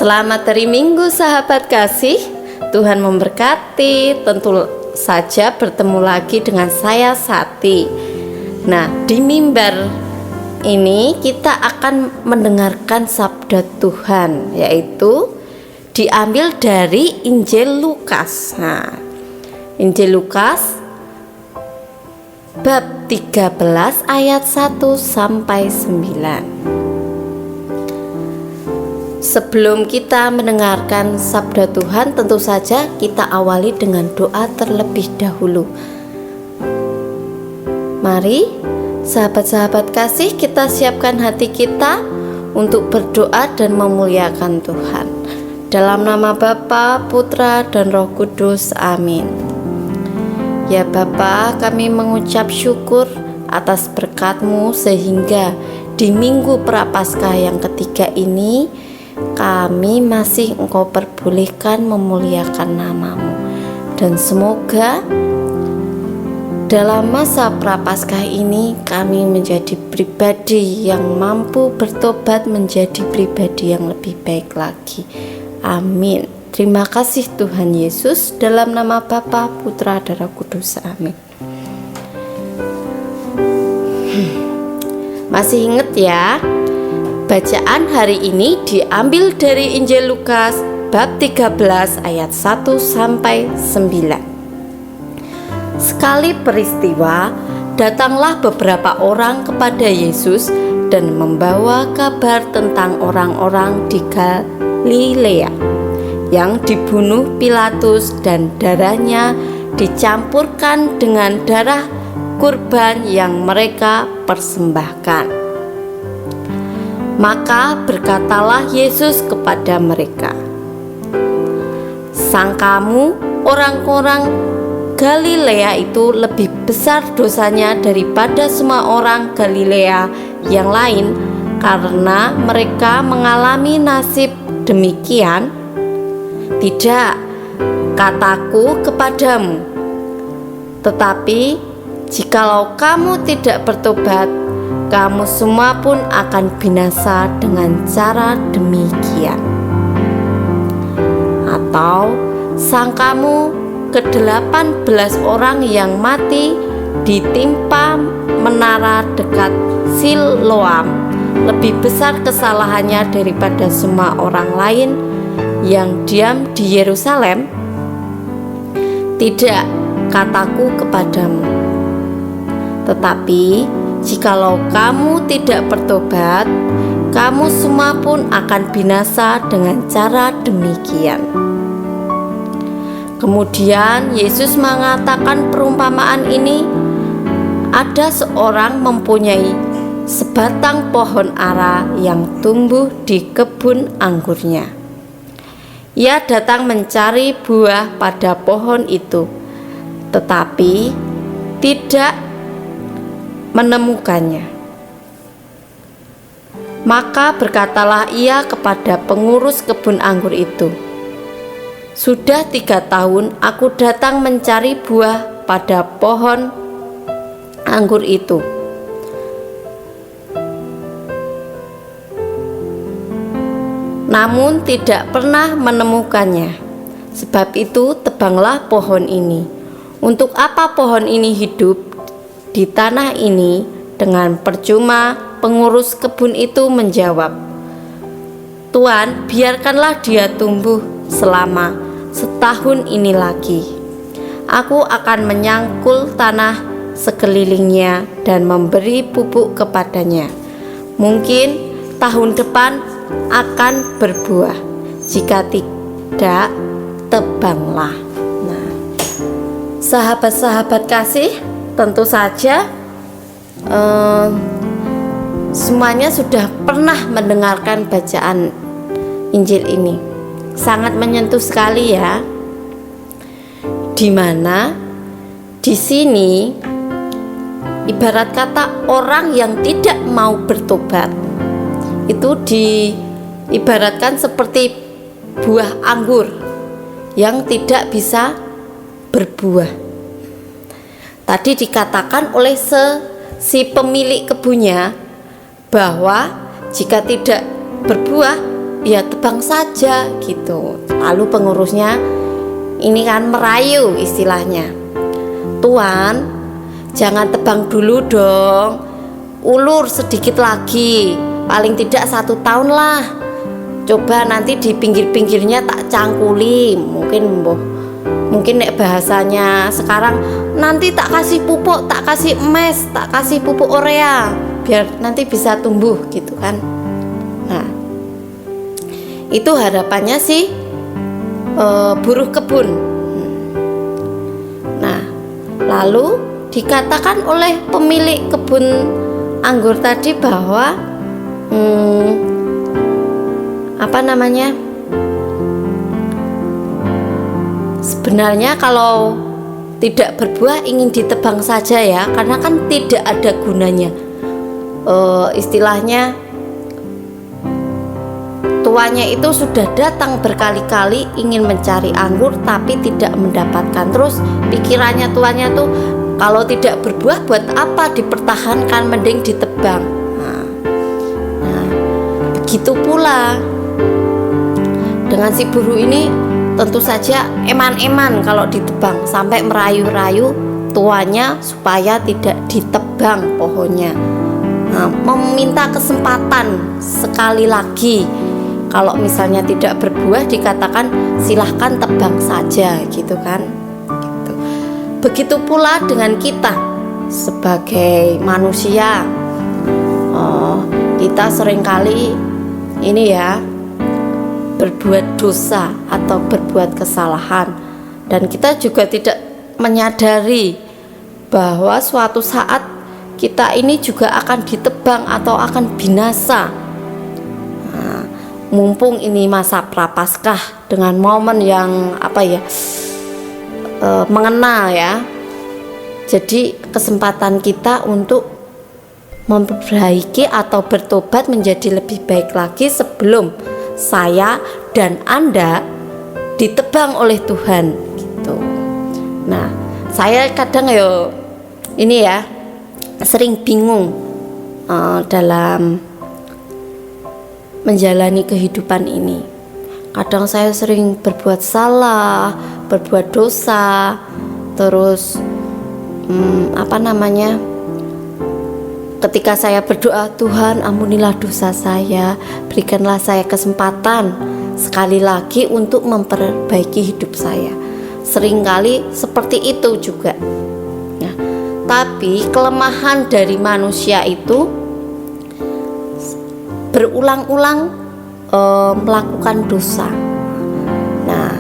Selamat hari Minggu sahabat kasih. Tuhan memberkati. Tentu saja bertemu lagi dengan saya Sati. Nah, di mimbar ini kita akan mendengarkan sabda Tuhan, yaitu diambil dari Injil Lukas. Nah, Injil Lukas bab 13 ayat 1 sampai 9. Sebelum kita mendengarkan sabda Tuhan, tentu saja kita awali dengan doa terlebih dahulu. Mari sahabat-sahabat kasih, kita siapkan hati kita untuk berdoa dan memuliakan Tuhan. Dalam nama Bapa, Putra, dan Roh Kudus. Amin. Ya Bapa, kami mengucap syukur atas berkat-Mu sehingga di Minggu Prapaskah yang ketiga ini kami masih Engkau perbolehkan memuliakan nama-Mu. Dan semoga dalam masa Prapaskah ini kami menjadi pribadi yang mampu bertobat menjadi pribadi yang lebih baik lagi. Amin. Terima kasih Tuhan Yesus. Dalam nama Bapa, Putra, dan Roh Kudus. Amin. Masih ingat ya? Bacaan hari ini diambil dari Injil Lukas bab 13 ayat 1 sampai 9. Sekali peristiwa, datanglah beberapa orang kepada Yesus dan membawa kabar tentang orang-orang di Galilea yang dibunuh Pilatus dan darahnya dicampurkan dengan darah kurban yang mereka persembahkan. Maka berkatalah Yesus kepada mereka, "Sangkamu orang-orang Galilea itu lebih besar dosanya daripada semua orang Galilea yang lain karena mereka mengalami nasib demikian? Tidak, kataku kepadamu. Tetapi jikalau kamu tidak bertobat, kamu semua pun akan binasa dengan cara demikian. Atau sangkamu ke-18 orang yang mati ditimpa menara dekat Siloam lebih besar kesalahannya daripada semua orang lain yang diam di Yerusalem? Tidak, kataku kepadamu. Tetapi jikalau kamu tidak bertobat, kamu semua pun akan binasa dengan cara demikian." Kemudian Yesus mengatakan perumpamaan ini. Ada seorang mempunyai sebatang pohon ara yang tumbuh di kebun anggurnya. Ia datang mencari buah pada pohon itu, tetapi tidak menemukannya. Maka berkatalah ia kepada pengurus kebun anggur itu, "Sudah 3 tahun aku datang mencari buah pada pohon anggur itu, namun tidak pernah menemukannya. Sebab itu tebanglah pohon ini. Untuk apa pohon ini hidup di tanah ini?" Dengan percuma pengurus kebun itu menjawab, "Tuan, biarkanlah dia tumbuh selama setahun ini lagi. Aku akan menyangkul tanah sekelilingnya dan memberi pupuk kepadanya. Mungkin tahun depan akan berbuah. Jika tidak, tebanglah." Nah, sahabat-sahabat kasih, tentu saja semuanya sudah pernah mendengarkan bacaan Injil ini. Sangat menyentuh sekali ya. Dimana di sini ibarat kata orang yang tidak mau bertobat itu diibaratkan seperti buah anggur yang tidak bisa berbuah. Tadi dikatakan oleh si pemilik kebunnya bahwa jika tidak berbuah ya tebang saja gitu. Lalu pengurusnya ini kan merayu istilahnya, "Tuan, jangan tebang dulu dong, ulur sedikit lagi, paling tidak 1 tahun lah. Coba nanti di pinggir-pinggirnya tak cangkuli." Mungkin nek bahasanya sekarang, nanti tak kasih pupuk, tak kasih emes, tak kasih pupuk urea, biar nanti bisa tumbuh gitu kan. Nah, itu harapannya sih buruh kebun. Nah, lalu dikatakan oleh pemilik kebun anggur tadi bahwa sebenarnya kalau tidak berbuah ingin ditebang saja ya, karena kan tidak ada gunanya. Istilahnya tuannya itu sudah datang berkali-kali ingin mencari anggur tapi tidak mendapatkan. Terus pikirannya tuannya tuh, kalau tidak berbuah buat apa dipertahankan, mending ditebang. Nah, begitu pula dengan si buruh ini, tentu saja eman-eman kalau ditebang, sampai merayu-rayu tuannya supaya tidak ditebang pohonnya. Nah, meminta kesempatan sekali lagi. Kalau misalnya tidak berbuah, dikatakan silahkan tebang saja gitu kan. Gitu. Begitu pula dengan kita sebagai manusia. Kita seringkali ini ya, berbuat dosa atau berbuat kesalahan, dan kita juga tidak menyadari bahwa suatu saat kita ini juga akan ditebang atau akan binasa. Nah, mumpung ini masa prapaskah dengan momen yang mengena ya, jadi kesempatan kita untuk memperbaiki atau bertobat menjadi lebih baik lagi sebelum saya dan Anda ditebang oleh Tuhan gitu. Nah, saya kadang sering bingung dalam menjalani kehidupan ini. Kadang saya sering berbuat salah, berbuat dosa, terus ketika saya berdoa, "Tuhan, ampunilah dosa saya, berikanlah saya kesempatan sekali lagi untuk memperbaiki hidup saya." Seringkali seperti itu juga. Nah, tapi kelemahan dari manusia itu berulang-ulang melakukan dosa. Nah,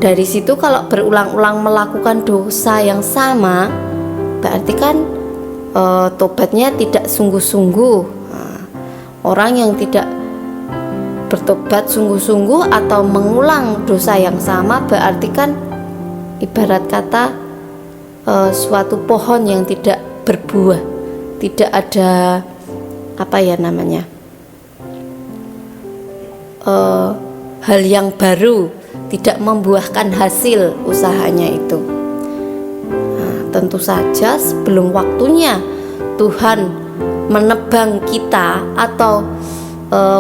dari situ kalau berulang-ulang melakukan dosa yang sama, berarti kan tobatnya tidak sungguh-sungguh. Nah, orang yang tidak bertobat sungguh-sungguh atau mengulang dosa yang sama, berarti kan ibarat kata suatu pohon yang tidak berbuah, tidak ada hal yang baru, tidak membuahkan hasil usahanya itu. Tentu saja sebelum waktunya Tuhan menebang kita atau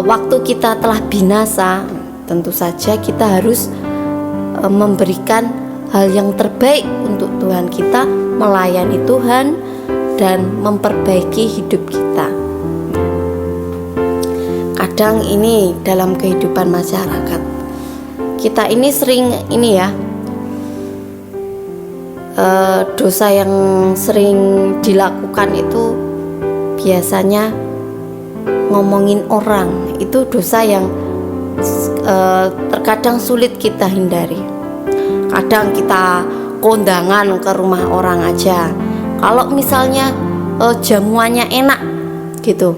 waktu kita telah binasa, tentu saja kita harus memberikan hal yang terbaik untuk Tuhan kita, melayani Tuhan dan memperbaiki hidup kita. Kadang ini dalam kehidupan masyarakat kita ini sering dosa yang sering dilakukan itu biasanya ngomongin orang. Itu dosa yang terkadang sulit kita hindari. Kadang kita kondangan ke rumah orang aja, kalau misalnya jamuannya enak gitu,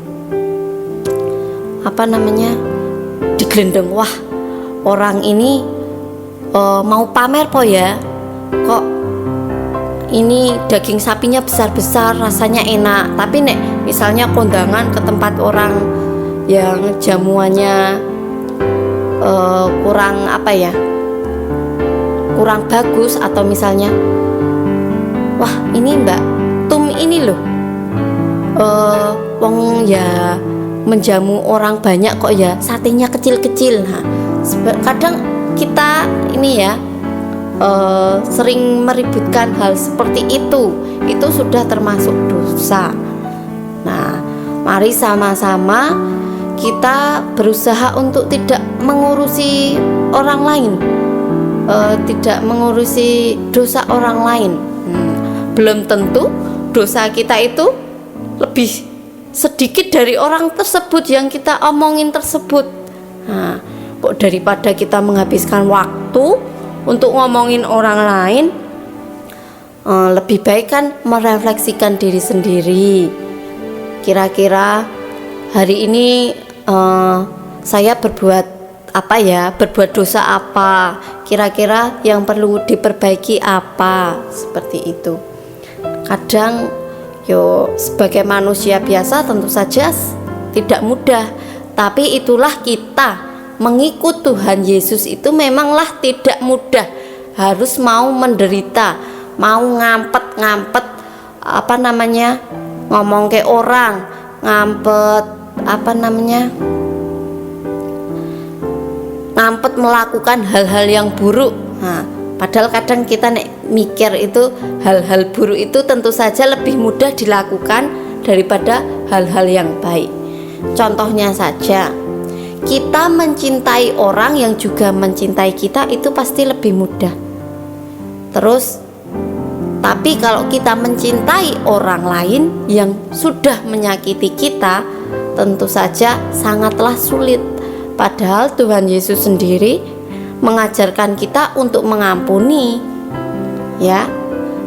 digelendeng, wah orang ini mau pamer po ya, kok ini daging sapinya besar-besar, rasanya enak. Tapi nek misalnya kondangan ke tempat orang yang jamuannya kurang bagus, atau misalnya, wah ini mbak tum ini loh wong ya menjamu orang banyak kok ya satenya kecil-kecil. Nah, kadang kita ini ya sering meributkan hal seperti itu sudah termasuk dosa. Nah, mari sama-sama kita berusaha untuk tidak mengurusi orang lain, tidak mengurusi dosa orang lain. Belum tentu dosa kita itu lebih sedikit dari orang tersebut yang kita omongin tersebut. Nah, kok daripada kita menghabiskan waktu untuk ngomongin orang lain, lebih baik kan merefleksikan diri sendiri. Kira-kira hari ini saya berbuat apa ya, berbuat dosa apa, kira-kira yang perlu diperbaiki apa, seperti itu. Kadang sebagai manusia biasa tentu saja tidak mudah, tapi itulah kita mengikut Tuhan Yesus itu memanglah tidak mudah. Harus mau menderita, mau ngampet ngomong ke orang, ngampet melakukan hal-hal yang buruk. Nah, padahal kadang kita mikir itu hal-hal buruk itu tentu saja lebih mudah dilakukan daripada hal-hal yang baik. Contohnya saja, kita mencintai orang yang juga mencintai kita itu pasti lebih mudah. Terus, tapi kalau kita mencintai orang lain yang sudah menyakiti kita, tentu saja sangatlah sulit. Padahal Tuhan Yesus sendiri mengajarkan kita untuk mengampuni, ya,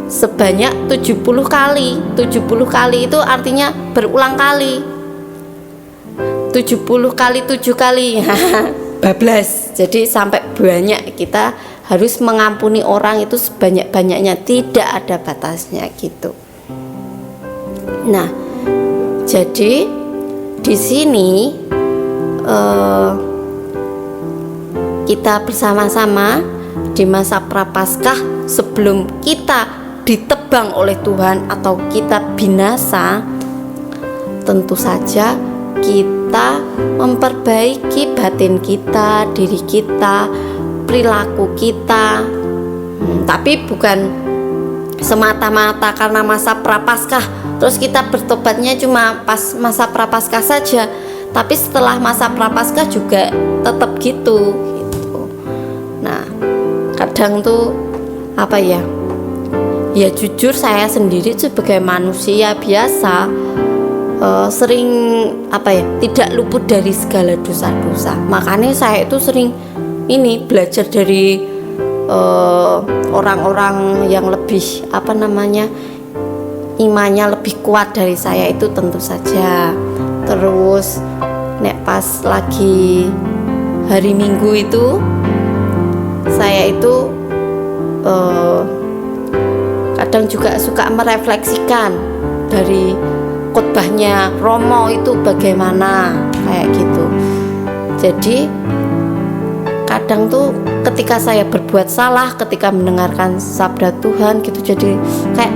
sebanyak 70 kali. 70 kali itu artinya berulang kali. 70 kali 7 kali bablas. Jadi sampai banyak kita harus mengampuni orang itu sebanyak-banyaknya, tidak ada batasnya gitu. Nah, jadi di sini kita bersama-sama di masa Prapaskah sebelum kita ditebang oleh Tuhan atau kita binasa, tentu saja kita memperbaiki batin kita, diri kita, perilaku kita. Tapi bukan semata-mata karena masa Prapaskah terus kita bertobatnya cuma pas masa Prapaskah saja, tapi setelah masa Prapaskah juga tetap gitu. Nah, kadang tuh ya jujur saya sendiri sebagai manusia biasa sering tidak luput dari segala dosa-dosa. Makanya saya itu sering belajar dari orang-orang yang lebih imannya lebih kuat dari saya itu tentu saja. Terus pas lagi hari Minggu itu saya itu kadang juga suka merefleksikan dari khotbahnya Romo itu bagaimana, kayak gitu. Jadi kadang tuh ketika saya berbuat salah, ketika mendengarkan sabda Tuhan gitu, jadi kayak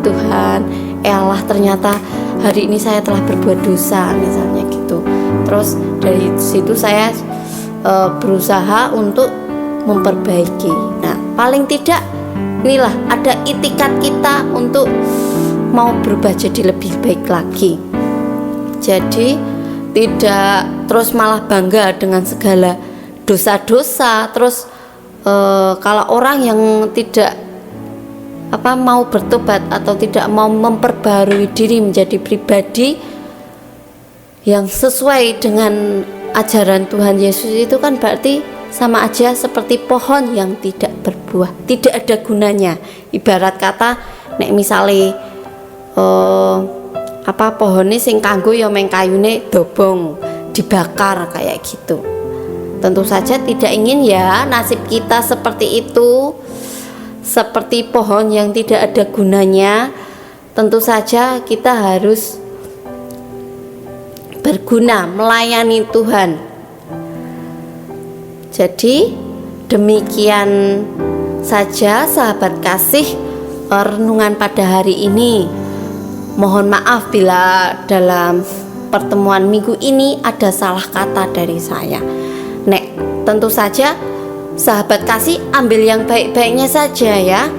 Tuhan, Allah, ternyata hari ini saya telah berbuat dosa misalnya gitu. Terus dari situ saya berusaha untuk memperbaiki. Nah, paling tidak inilah ada itikat kita untuk mau berubah jadi lebih baik lagi. Jadi tidak terus malah bangga dengan segala dosa-dosa. Terus kalau orang yang tidak mau bertobat atau tidak mau memperbarui diri menjadi pribadi yang sesuai dengan ajaran Tuhan Yesus, itu kan berarti sama aja seperti pohon yang tidak berbuah, tidak ada gunanya. Ibarat kata nek misale pohone sing kanggo ya meng kayune dobong dibakar kayak gitu. Tentu saja tidak ingin ya nasib kita seperti itu, seperti pohon yang tidak ada gunanya. Tentu saja kita harus berguna melayani Tuhan. Jadi demikian saja sahabat kasih renungan pada hari ini. Mohon maaf bila dalam pertemuan minggu ini ada salah kata dari saya. Nek, tentu saja sahabat kasih ambil yang baik-baiknya saja ya.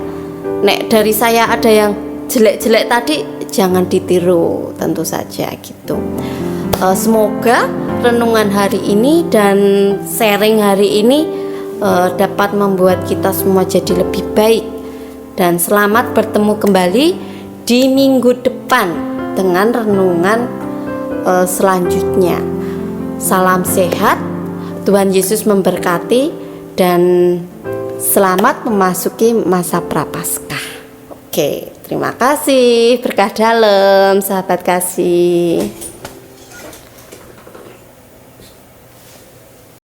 Nek dari saya ada yang jelek-jelek tadi, jangan ditiru, tentu saja gitu. Semoga renungan hari ini dan sharing hari ini dapat membuat kita semua jadi lebih baik. Dan selamat bertemu kembali di minggu depan dengan renungan selanjutnya. Salam sehat, Tuhan Yesus memberkati, dan selamat memasuki masa Prapaskah. Oke, terima kasih. Berkah dalam, sahabat kasih.